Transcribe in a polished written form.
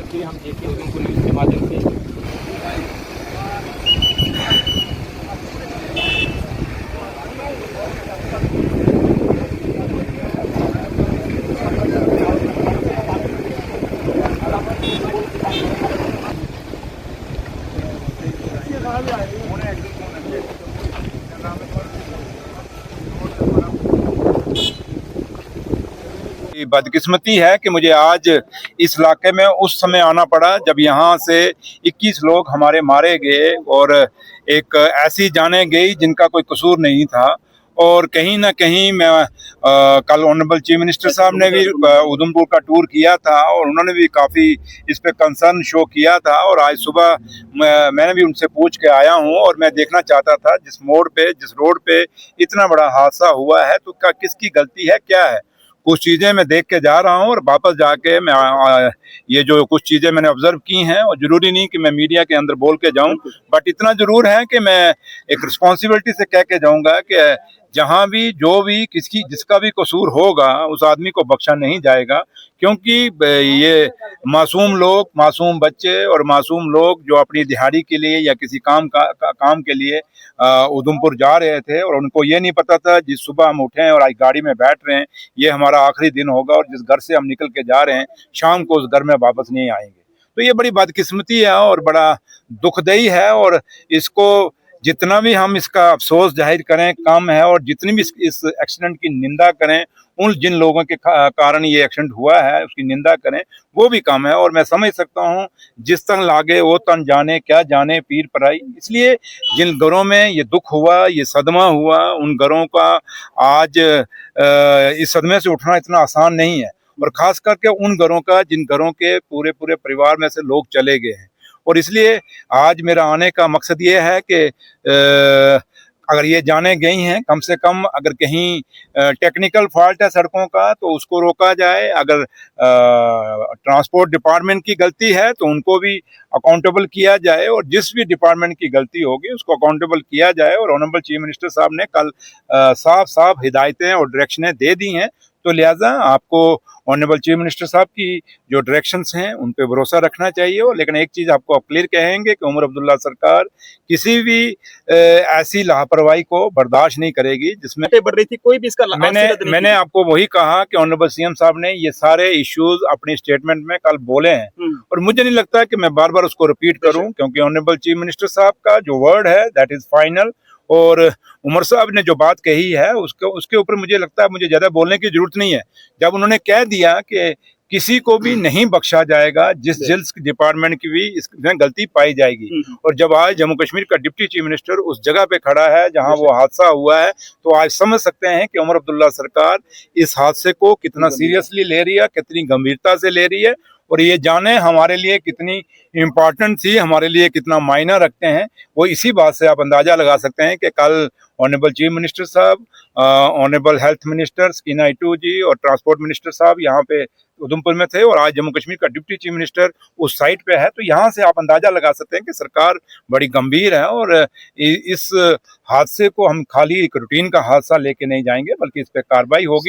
तस्वीरें हम देख के उधमपुर न्यूज़ के माध्यम से बदकिस्मती है कि मुझे आज इस इलाके में उस समय आना पड़ा जब यहाँ से 21 लोग हमारे मारे गए और एक ऐसी जानें गई जिनका कोई कसूर नहीं था। और कहीं ना कहीं मैं कल ऑनरेबल चीफ मिनिस्टर साहब ने भी उधमपुर का टूर किया था और उन्होंने भी काफ़ी इस पे कंसर्न शो किया था। और आज सुबह मैंने भी उनसे पूछ के आया हूँ और मैं देखना चाहता था जिस मोड़ पे, जिस रोड पे इतना बड़ा हादसा हुआ है तो किसकी गलती है, क्या है। कुछ चीज़ें मैं देख के जा रहा हूँ और वापस जाके मैं ये जो कुछ चीज़ें मैंने ऑब्जर्व की हैं, और ज़रूरी नहीं कि मैं मीडिया के अंदर बोल के जाऊँ, बट इतना ज़रूर है कि मैं एक रिस्पॉन्सिबिलिटी से कह के जाऊँगा कि जहाँ भी जो भी किसकी जिसका भी कसूर होगा उस आदमी को बख्शा नहीं जाएगा। क्योंकि ये मासूम लोग, मासूम बच्चे और मासूम लोग जो अपनी दिहाड़ी के लिए या किसी काम के लिए उधमपुर जा रहे थे और उनको ये नहीं पता था जिस सुबह हम उठे हैं और आज गाड़ी में बैठ रहे हैं ये हमारा आखिरी दिन होगा और जिस घर से हम निकल के जा रहे हैं शाम को उस घर में वापस नहीं आएंगे। तो ये बड़ी बदकिस्मती है और बड़ा दुखदाई है। और इसको जितना भी हम इसका अफसोस जाहिर करें कम है, और जितनी भी इस एक्सीडेंट की निंदा करें, उन जिन लोगों के कारण ये एक्सीडेंट हुआ है उसकी निंदा करें, वो भी कम है। और मैं समझ सकता हूँ जिस तन लागे वो तन जाने, क्या जाने पीर पराई। इसलिए जिन घरों में ये दुख हुआ, ये सदमा हुआ, उन घरों का आज इस सदमे से उठना इतना आसान नहीं है। और खास करके उन घरों का जिन घरों के पूरे पूरे परिवार में से लोग चले गए हैं। और इसलिए आज मेरा आने का मकसद ये है कि अगर ये जाने गई हैं, कम से कम अगर कहीं टेक्निकल फॉल्ट है सड़कों का तो उसको रोका जाए। अगर ट्रांसपोर्ट डिपार्टमेंट की गलती है तो उनको भी अकाउंटेबल किया जाए, और जिस भी डिपार्टमेंट की गलती होगी उसको अकाउंटेबल किया जाए। और ऑनरेबल चीफ मिनिस्टर साहब ने कल साफ साफ हिदायतें और डायरेक्शनें दे दी हैं। तो लिहाजा आपको ऑनरेबल चीफ मिनिस्टर साहब की जो डायरेक्शंस हैं उन पे भरोसा रखना चाहिए। और लेकिन एक चीज़ आपको आप क्लियर कहेंगे कि उमर अब्दुल्ला सरकार किसी भी ऐसी लापरवाही को बर्दाश्त नहीं करेगी जिसमें बढ़ रही थी। कोई भी इसका मैंने आपको वही कहा कि ऑनरेबल सीएम साहब ने ये सारे इश्यूज अपने स्टेटमेंट में कल बोले हैं और मुझे नहीं लगता कि मैं बार बार उसको रिपीट करूं, क्योंकि ऑनरेबल चीफ मिनिस्टर साहब का जो वर्ड है दैट इज फाइनल। और उमर साहब ने जो बात कही है उसके ऊपर मुझे लगता है मुझे ज्यादा बोलने की जरूरत नहीं है। जब उन्होंने कह दिया कि किसी को भी नहीं बख्शा जाएगा जिस डिपार्टमेंट की भी इसमें गलती पाई जाएगी। और जब आज जम्मू कश्मीर का डिप्टी चीफ मिनिस्टर उस जगह पे खड़ा है जहां वो हादसा हुआ है, तो आज समझ सकते हैं कि उमर अब्दुल्ला सरकार इस हादसे को कितना सीरियसली ले रही है, कितनी गंभीरता से ले रही है। और ये जाने हमारे लिए कितनी इम्पोर्टेंट थी, हमारे लिए कितना मायना रखते हैं, वो इसी बात से आप अंदाजा लगा सकते हैं कि कल ऑनरेबल चीफ मिनिस्टर साहब, ऑनरेबल हेल्थ मिनिस्टर सकीना इटू जी और ट्रांसपोर्ट मिनिस्टर साहब यहाँ पे उधमपुर में थे, और आज जम्मू कश्मीर का डिप्टी चीफ मिनिस्टर उस साइट पे है। तो यहाँ से आप अंदाजा लगा सकते हैं कि सरकार बड़ी गंभीर है और इस हादसे को हम खाली एक रूटीन का हादसा लेके नहीं जाएंगे, बल्कि इस पे कार्रवाई होगी।